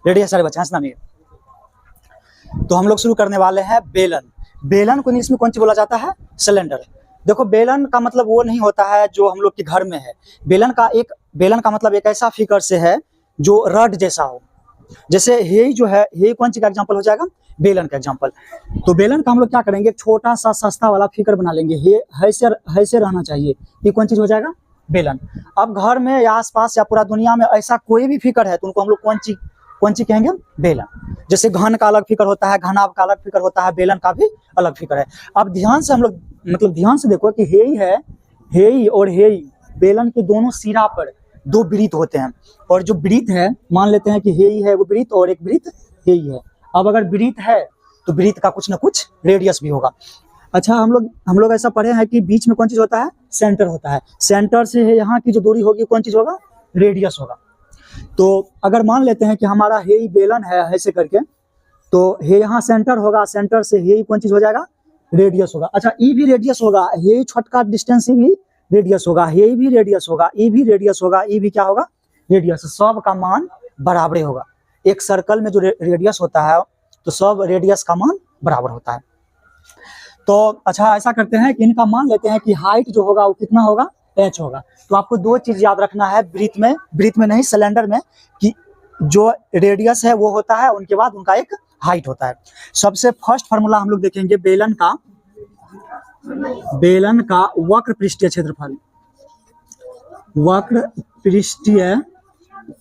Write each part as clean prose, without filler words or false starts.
Radius सारे बच्चे हंसना नहीं। तो हम लोग शुरू करने वाले हैं बेलन। बेलन को इंग्लिश में कौन सी बोला जाता है? सिलेंडर। देखो बेलन का मतलब वो नहीं होता है जो हम लोग के घर में है। बेलन का मतलब एक ऐसा फिगर से है जो रड जैसा हो। जैसे हे जो है, हे कौन सी का एग्जांपल हो जाएगा? बेलन का एग्जांपल। तो बेलन का हम लोग क्या करेंगे, एक छोटा सा सस्ता वाला फिगर बना लेंगे। हे से रहना चाहिए। ये कौन चीज हो जाएगा? बेलन। अब घर में या आसपास या पूरा दुनिया में ऐसा कोई भी फिगर है तो उनको हम लोग कौन सी कहेंगे? बेलन। जैसे घन का अलग फिगर होता है, घनाभ का अलग फिगर होता है, बेलन का भी अलग फिगर है। अब ध्यान से हम लोग ध्यान से देखो कि हेई है, हेई और हेई बेलन के दोनों सिरा पर दो वृत्त होते हैं। और जो वृत्त है, मान लेते हैं कि हेई है वो वृत्त और एक वृत्त हेई है। अब अगर वृत्त है तो वृत्त का कुछ ना कुछ रेडियस भी होगा। अच्छा, हम लोग ऐसा पढ़े हैं कि बीच में कौन चीज होता है? सेंटर होता है। सेंटर से है यहाँ की जो दूरी होगी कौन चीज होगा? रेडियस होगा। तो अगर मान लेते हैं कि हमारा हेई बेलन है ऐसे करके, तो हे यहाँ सेंटर होगा, सेंटर से हेई कौन चीज हो जाएगा? रेडियस होगा। अच्छा, ई भी रेडियस होगा, हेई छोटा डिस्टेंस भी रेडियस होगा, हेई भी रेडियस होगा, ई भी रेडियस होगा, ई भी क्या होगा? रेडियस। सब का मान बराबर होगा। एक सर्कल में जो रेडियस होता है तो सब रेडियस का मान बराबर होता है। तो अच्छा, ऐसा करते हैं कि इनका मान लेते हैं कि हाइट जो होगा वो कितना होगा? h होगा। तो आपको दो चीज याद रखना है वृत्त में नहीं, सिलेंडर में, कि जो रेडियस है वो होता है, उनके बाद उनका एक हाइट होता है। सबसे फर्स्ट फार्मूला हम लोग देखेंगे बेलन का वक्र पृष्ठीय क्षेत्रफल। वक्र पृष्ठीय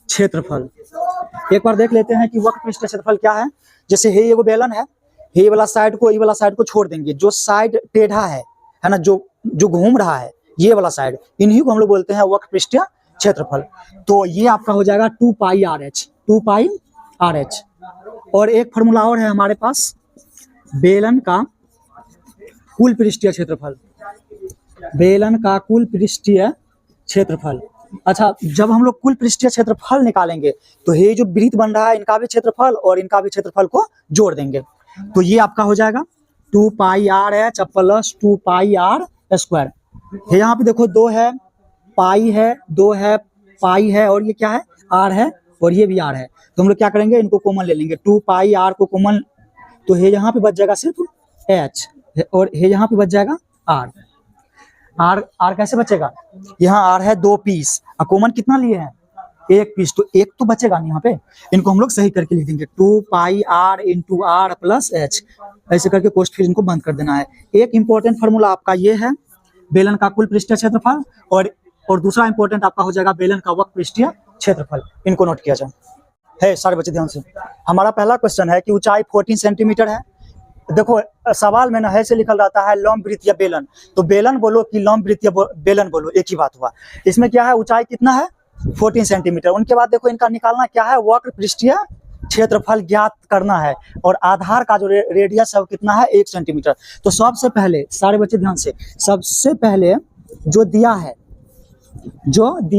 क्षेत्रफल एक बार देख लेते हैं कि वक्र पृष्ठीय क्षेत्रफल क्या है। जैसे हे ये बेलन है, हे वाला साइड को, ये वाला साइड को छोड़ देंगे। जो साइड टेढ़ा है ना, जो घूम रहा है, ये वाला साइड, इन्हीं को हम लोग बोलते हैं वक्र पृष्ठीय क्षेत्रफल। तो ये आपका हो जाएगा 2 पाई आर एच। और एक फॉर्मूला और है हमारे पास, बेलन का कुल पृष्ठीय क्षेत्रफल। बेलन का कुल पृष्ठीय क्षेत्रफल। अच्छा, जब हम लोग कुल पृष्ठीय क्षेत्रफल निकालेंगे तो ये जो वृत्त बन रहा है इनका भी क्षेत्रफल और इनका भी क्षेत्रफल को जोड़ देंगे। तो ये आपका हो जाएगा 2 pi R H plus 2 pi R square. यहाँ पे देखो 2 है, पाई है, 2 है, पाई है, और ये क्या है? आर है, और ये भी आर है। तो हम लोग क्या करेंगे, इनको कॉमन ले लेंगे। 2 पाई आर को कॉमन, तो ये यहाँ पे बच जाएगा सिर्फ एच, और ये यहाँ पे बच जाएगा आर। आर कैसे बचेगा? यहाँ आर है 2 पीस, और कॉमन कितना लिए हैं? 1 पीस, तो 1 तो बचेगा नहीं यहाँ पे। इनको हम लोग सही करके लिख देंगे 2 pi R into R plus H, ऐसे करके कोष्ठ फिर इनको बंद कर देना है। एक इंपॉर्टेंट फार्मूला आपका ये है बेलन का कुल पृष्ठीय क्षेत्रफल, और दूसरा इंपॉर्टेंट आपका हो जाएगा बेलन का वक्र पृष्ठीय क्षेत्रफल। इनको नोट किया जाए। है सारे बच्चे ध्यान से। हमारा पहला क्वेश्चन है कि ऊंचाई 14 सेंटीमीटर है। देखो सवाल में ना है से लिखल रहता है लंब वृत्त या बेलन, तो बेलन बोलो कि लंब वृत्त या बेलन बोलो, एक ही बात हुआ। इसमें क्या है, ऊंचाई कितना है? 14 सेंटीमीटर। उनके बाद देखो इनका निकालना क्या है, वक्र पृष्ठीय क्षेत्रफल ज्ञात करना है, और आधार का जो रेडियस है वो कितना है? 1 सेंटीमीटर। तो सबसे पहले सारे बच्चे ध्यान से, सबसे पहले जो दिया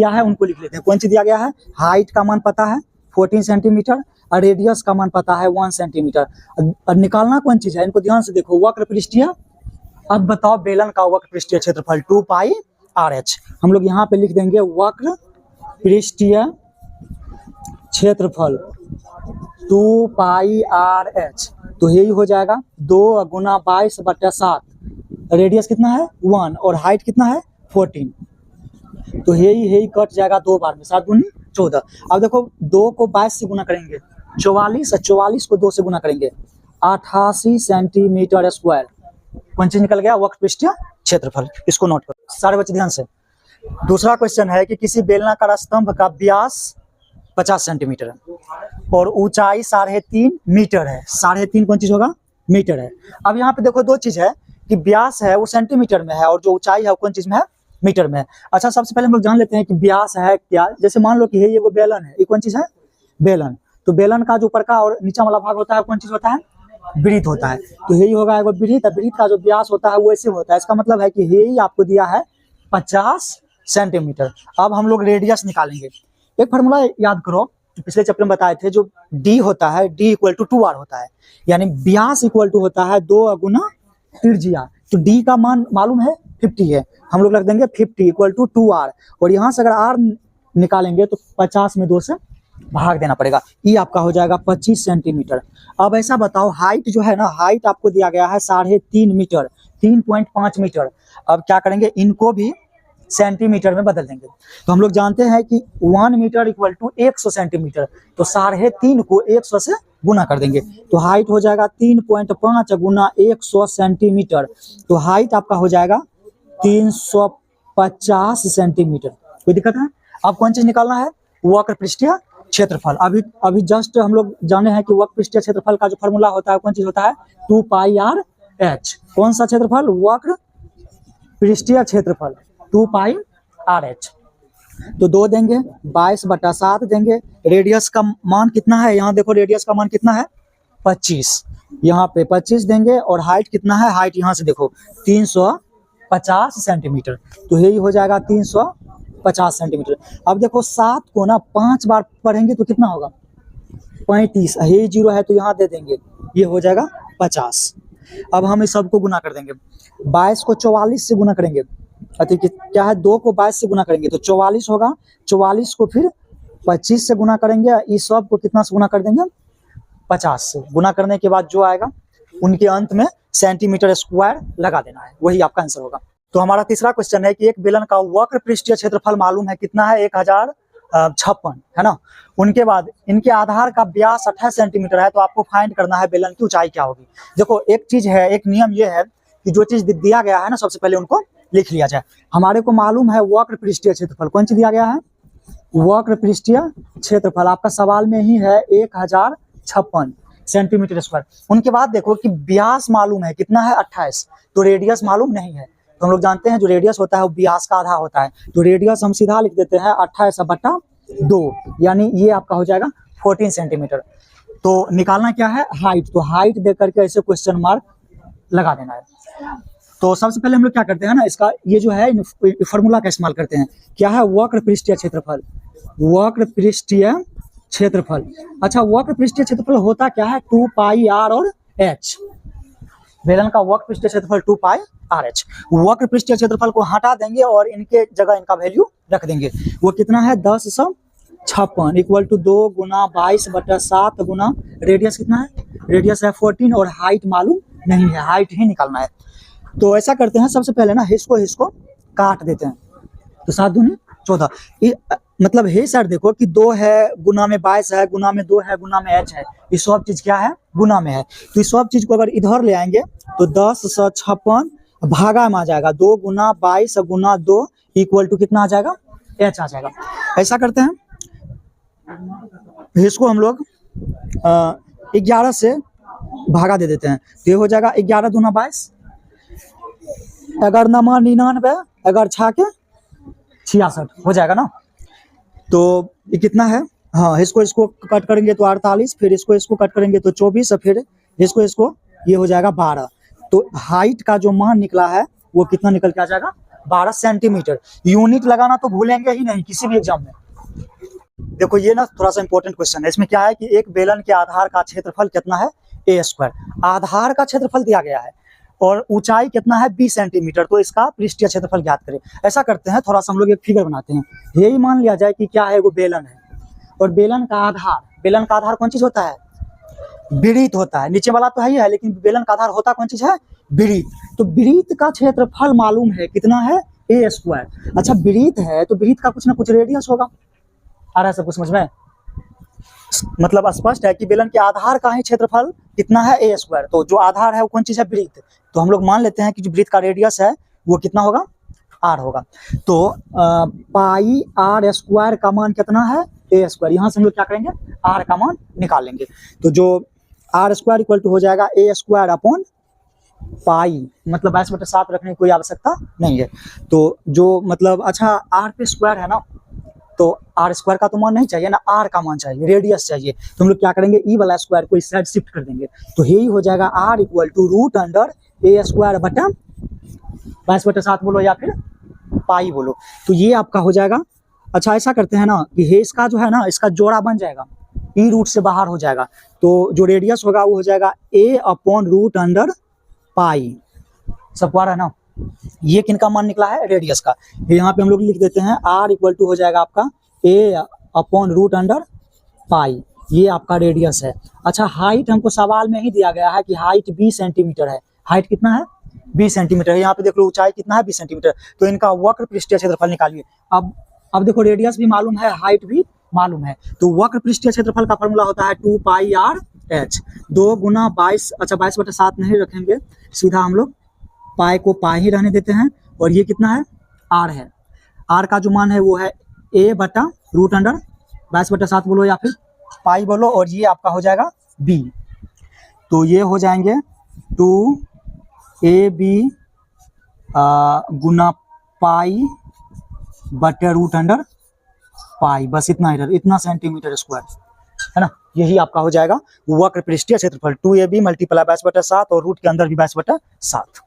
है उनको लिख लेते हैं। कौन सी दिया गया है? हाइट का मान पता है 14 सेंटीमीटर, और रेडियस का मान पता है 1 सेंटीमीटर। और निकालना कौन चीज है, इनको ध्यान से देखो, वक्र पृष्ठीय। अब बताओ बेलन का वक्र पृष्ठीय क्षेत्रफल 2 पाई आर एच। हम लोग यहाँ पे लिख देंगे वक्र पृष्ठीय क्षेत्रफल 2 पाई आर एच। तो यही हो जाएगा 2 गुना 22/7। रेडियस कितना है? 1, और हाइट कितना है? 14। तो यही कट जाएगा 2 बार में, 7 दूनी 14। अब देखो 2 को 22 से गुना करेंगे 44, और 44 को 2 से गुना करेंगे 88 सेंटीमीटर स्क्वायर। कौन चीज निकल गया? वक्र पृष्ठीय क्षेत्रफल। इसको नोट करो सारे बच्चे ध्यान से। दूसरा क्वेश्चन है कि किसी बेलनाकार स्तंभ का व्यास 50 सेंटीमीटर है और ऊंचाई 3.5 मीटर है। 3.5 कौन चीज होगा? मीटर है। अब यहाँ पे देखो दो चीज है कि व्यास है वो सेंटीमीटर में है, और जो ऊंचाई है वो कौन चीज में है? मीटर में है। अच्छा, सबसे पहले हम लोग जान लेते हैं कि व्यास है क्या। जैसे मान लो कि ये वो बेलन है, ये कौन चीज है? बेलन। तो बेलन का जो ऊपर का और नीचा वाला भाग होता है कौन चीज होता है? वृत्त होता है। तो यही होगा एगो वृत्त। वृत्त का जो व्यास होता है वो ऐसे होता है। इसका मतलब है कि यही आपको दिया है 50 सेंटीमीटर। अब हम लोग रेडियस निकालेंगे। एक फार्मूला याद करो, पिछले चैप्टर में बताए थे, जो डी होता है, डी इक्वल टू 2r होता है, यानी व्यास इक्वल टू होता है 2 गुना त्रिज्या। तो डी का मान मालूम है 50 है, हम लोग रख देंगे 50 इक्वल टू 2r, और यहाँ से अगर r निकालेंगे तो 50 में 2 से भाग देना पड़ेगा। ये आपका हो जाएगा 25 सेंटीमीटर। अब ऐसा बताओ हाइट जो है ना, हाइट आपको दिया गया है 3.5 मीटर, 3.5 मीटर। अब क्या करेंगे, इनको भी सेंटीमीटर में बदल देंगे। तो हम लोग जानते हैं कि 1 मीटर इक्वल टू 100 सेंटीमीटर, तो 3.5 को 100 से गुना कर देंगे, तो हाइट हो जाएगा 3.5 गुना 100 सेंटीमीटर। तो हाइट आपका हो जाएगा 350 सेंटीमीटर। कोई दिक्कत है? अब कौन चीज निकालना है? वक्र पृष्ठीय क्षेत्रफल। अभी जस्ट हम लोग जाने हैं कि वक्र पृष्ठीय क्षेत्रफल का जो फॉर्मूला होता है कौन चीज होता है? 2 पाई आर एच। कौन सा क्षेत्रफल? वक्र पृष्ठीय क्षेत्रफल 2 पाई आर एच। तो 2 देंगे, 22/7 देंगे। रेडियस का मान कितना है? यहाँ देखो रेडियस का मान कितना है? 25। यहाँ पे 25 देंगे और हाइट कितना है? हाइट यहाँ से देखो 350 सेंटीमीटर। तो यही हो जाएगा 350 सेंटीमीटर। अब देखो 7 को ना 5 बार पढ़ेंगे तो कितना होगा? 35। यही 0 है तो यहाँ दे देंगे, ये हो जाएगा 50। अब हम इस सबको गुना कर देंगे। 22 को 44 से गुना करेंगे, क्या है 2 को 22 से गुना करेंगे तो 44 होगा। 44 को फिर 25 से गुना करेंगे, इस सब को कितना से गुना कर देंगे? 50 से। गुना करने के बाद जो आएगा उनके अंत में सेंटीमीटर स्क्वायर लगा देना है, वही आपका आंसर होगा। तो हमारा तीसरा क्वेश्चन है कि एक बेलन का वक्र पृष्ठीय क्षेत्रफल मालूम है, कितना है? 1056 है ना। उनके बाद इनके आधार का व्यास 28 सेंटीमीटर है, तो आपको फाइंड करना है बेलन की ऊंचाई क्या होगी। देखो एक चीज है, एक नियम ये है कि जो चीज दिया गया है ना सबसे पहले उनको लिख लिया जाए। हमारे को मालूम है वक्र पृष्ठीय क्षेत्रफल, कौन सी दिया गया है? वक्र पृष्ठीय क्षेत्रफल आपका सवाल में ही है 1056 सेंटीमीटर स्क्वायर। उनके बाद देखो कि व्यास मालूम है, कितना है? 28। तो रेडियस मालूम नहीं है, तो हम लोग जानते हैं जो रेडियस होता है वो व्यास का आधा होता है, तो रेडियस हम सीधा लिख देते हैं 28/2, यानी ये आपका हो जाएगा 14 सेंटीमीटर। तो निकालना क्या है? हाइट। तो हाइट देख करके ऐसे क्वेश्चन मार्क लगा देना है। तो सबसे पहले हम लोग क्या करते हैं ना, इसका ये जो है फॉर्मूला का इस्तेमाल करते हैं। क्या है? वक्र पृष्ठीय क्षेत्रफल। वक्र पृष्ठीय क्षेत्रफल। अच्छा, वक्र पृष्ठीय क्षेत्रफल होता क्या है? 2 पाई आर और एच। बेलन का वक्र पृष्ठीय क्षेत्रफल 2 पाई आर एच। वक्र पृष्ठीय क्षेत्रफल को हटा देंगे और इनके जगह इनका वैल्यू रख देंगे। वो कितना है? 1056 इक्वल टू 2 गुना 22/7 गुना रेडियस कितना है? रेडियस है 14 और हाइट मालूम नहीं है, हाइट ही निकालना है। तो ऐसा करते हैं, सबसे पहले ना हिस्सो काट देते हैं। तो 7 दूनी 14। मतलब हे सर देखो कि 2 है गुना में 22 है गुना में 2 है गुना में एच है, ये सब चीज क्या है? गुना में है। तो इस सब चीज को अगर इधर ले आएंगे तो 1056 भागा में आ जाएगा, 2 गुना 22 गुना 2 इक्वल टू कितना आ जाएगा? एच आ जाएगा। ऐसा करते हैं, इसको हम लोग 11 से भागा दे देते हैं, तो ये हो जाएगा 11 दूना 22, 11 नमा 99, 11 छाके 66 हो जाएगा ना। तो ये कितना है? हाँ, इसको कट करेंगे तो 48, फिर इसको कट करेंगे तो 24, और फिर इसको ये हो जाएगा 12। तो हाइट का जो मान निकला है वो कितना निकल के आ जाएगा? 12 सेंटीमीटर। यूनिट लगाना तो भूलेंगे ही नहीं किसी भी एग्जाम में। देखो ये ना थोड़ा सा इंपॉर्टेंट क्वेश्चन है। इसमें क्या है कि एक बेलन के आधार का क्षेत्रफल कितना है? a²। आधार का क्षेत्रफल दिया गया है और ऊंचाई कितना है? 20 सेंटीमीटर। तो इसका पृष्ठीय क्षेत्रफल ज्ञात करें। ऐसा करते हैं, थोड़ा सा हम लोग एक फिगर बनाते हैं। यही मान लिया जाए कि क्या है? वो बेलन है और बेलन का आधार कौन चीज होता है? वृत्त होता है। नीचे वाला तो है ही है, लेकिन बेलन का आधार होता कौन चीज है? वृत्त। तो वृत्त का क्षेत्रफल मालूम है, कितना है? a²। अच्छा, वृत्त है तो वृत्त का कुछ ना कुछ रेडियस होगा। आ रहा है सब कुछ समझ में? मतलब स्पष्ट है कि बेलन के आधार का ही क्षेत्रफल कितना है? a²। तो जो आधार है वो कौन चीज है? वृत्त। तो हम लोग मान लेते हैं कि जो वृत्त का रेडियस है वो कितना होगा? r होगा। तो पाई r² का मान कितना है? a²। यहाँ से हम लोग क्या करेंगे? r का मान निकाल लेंगे। तो जो r² इक्वल टू हो जाएगा a² अपॉन पाई, मतलब 22/7 रखने की कोई आवश्यकता नहीं है। तो जो मतलब अच्छा r पे स्क्वायर है ना, तो r² का तो मान नहीं चाहिए ना, r का मान चाहिए, रेडियस चाहिए। तो हम लोग क्या करेंगे? ई वाला स्क्वायर को इस साइड शिफ्ट कर देंगे। तो यही हो जाएगा r इक्वल टू √a² बटा 22/7 बोलो या फिर पाई बोलो। तो ये आपका हो जाएगा। अच्छा, ऐसा करते हैं ना कि इसका जो है ना, इसका जोड़ा बन जाएगा, ई रूट से बाहर हो जाएगा। तो जो रेडियस होगा वो हो जाएगा a/√पाई। सबको आ रहा है ना? ये किनका मान निकला है? रेडियस का। यहाँ पे हम लोग लिख देते हैं r इक्वल टू हो जाएगा आपका a/√पाई पाई, ये आपका रेडियस है। अच्छा, हाइट हमको सवाल में ही दिया गया है कि हाइट 20 सेंटीमीटर है। हाइट कितना है? 20 सेंटीमीटर है। यहाँ पे देख लो ऊंचाई कितना है? 20 सेंटीमीटर। तो इनका वक्र पृष्ठीय क्षेत्रफल निकालिए। अब देखो रेडियस भी मालूम है, हाइट भी मालूम है, तो वक्र पृष्ठीय क्षेत्रफल का फॉर्मूला होता है 2 पाई आर एच, 2 गुना 22। अच्छा 22/7 नहीं रखेंगे, सीधा हम लोग पाई को पाई ही रहने देते हैं। और ये कितना है? आर है। आर का जो मान है वो है a/√22/7 बोलो या फिर पाई बोलो, और ये आपका हो जाएगा b। तो ये हो जाएंगे 2ab गुना पाई बटे √पाई, बस इतना ही, इतना सेंटीमीटर स्क्वायर है ना। यही आपका हो जाएगा वक्र पृष्ठीय क्षेत्रफल 2ab × 22/7 और रूट के अंदर भी 22/7।